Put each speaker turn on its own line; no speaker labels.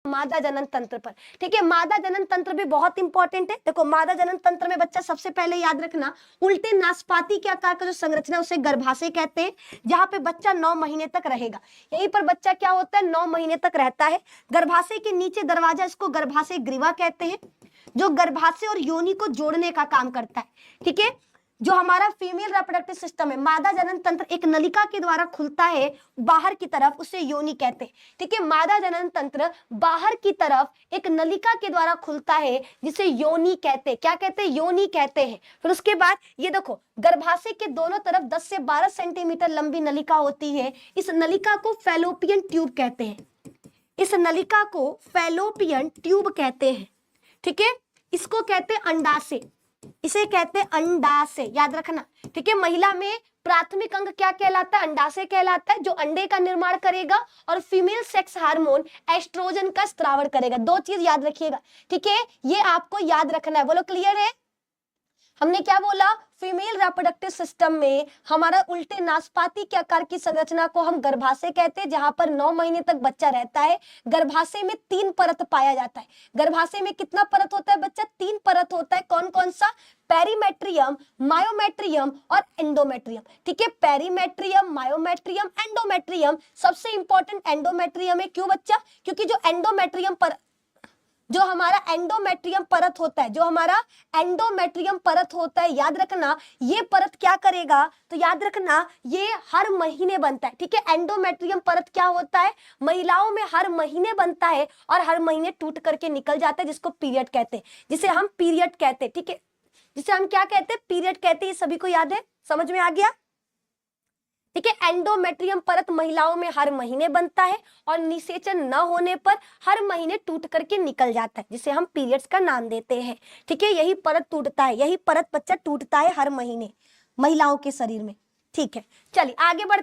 मादा जनन तंत्र पर। ठीक है, मादा जनन तंत्र भी बहुत इंपॉर्टेंट है। देखो मादा जनन तंत्र में बच्चा सबसे पहले याद रखना, उल्टे नाशपाती के आकार का जो संरचना है उसे गर्भाशय कहते हैं, जहां पे बच्चा 9 महीने तक रहेगा। यहीं पर बच्चा क्या होता है, 9 महीने तक रहता है। गर्भाशय के नीचे दरवाजा, इसको गर्भाशय ग्रीवा कहते हैं, जो गर्भाशय और योनि को जोड़ने का काम करता है। ठीक है, जो हमारा फीमेल रिप्रोडक्टिव सिस्टम है, मादा जनन तंत्र एक नलिका के द्वारा खुलता है बाहर की तरफ, उसे योनि कहते हैं। ठीक है, मादा जनन तंत्र बाहर की तरफ एक नलिका के द्वारा खुलता है जिसे योनि कहते हैं। क्या कहते हैं, योनि कहते हैं। फिर उसके बाद ये देखो, गर्भाशय के दोनों तरफ 10 से 12 सेंटीमीटर लंबी नलिका होती है। इस नलिका को फैलोपियन ट्यूब कहते हैं। इस नलिका को फैलोपियन ट्यूब कहते हैं। ठीक है, इसको कहते हैं अंडाशय, इसे कहते हैं अंडाशय, याद रखना। ठीक है, महिला में प्राथमिक अंग क्या कहलाता है, अंडाशय कहलाता है, जो अंडे का निर्माण करेगा और फीमेल सेक्स हार्मोन एस्ट्रोजन का स्त्रावण करेगा। 2 चीज याद रखिएगा। ठीक है, ये आपको याद रखना है। बोलो क्लियर है। हमने क्या बोला, फीमेल रिप्रोडक्टिव सिस्टम में हमारा उल्टे नाशपाती के आकार की संरचना को हम गर्भाशय कहते हैं, जहां पर 9 महीने तक बच्चा रहता है। गर्भाशय में 3 परत पाया जाता है। गर्भाशय में कितना परत होता है बच्चा, 3 परत होता है। कौन कौन सा, पेरीमेट्रियम, मायोमेट्रियम और एंडोमेट्रियम। ठीक है, पेरीमेट्रियम, मायोमेट्रियम, एंडोमेट्रियम। सबसे इंपॉर्टेंट एंडोमेट्रियम है। क्यों बच्चा, क्योंकि जो एंडोमेट्रियम पर जो हमारा एंडोमेट्रियम परत होता है, जो हमारा एंडोमेट्रियम परत होता है, याद रखना ये परत क्या करेगा, तो याद रखना ये हर महीने बनता है। ठीक है, एंडोमेट्रियम परत क्या होता है, महिलाओं में हर महीने बनता है और हर महीने टूट करके निकल जाता है, जिसको पीरियड कहते हैं, जिसे हम पीरियड कहते हैं। ठीक है, जिसे हम क्या कहते हैं, पीरियड कहते हैं। ये सभी को याद है, समझ में आ गया। ठीक है, एंडोमेट्रियम परत महिलाओं में हर महीने बनता है और निषेचन न होने पर हर महीने टूट करके निकल जाता है, जिसे हम पीरियड्स का नाम देते हैं। ठीक है, यही परत टूटता है, यही परत बच्चा टूटता है हर महीने महिलाओं के शरीर में। ठीक है, चलिए आगे बढ़ते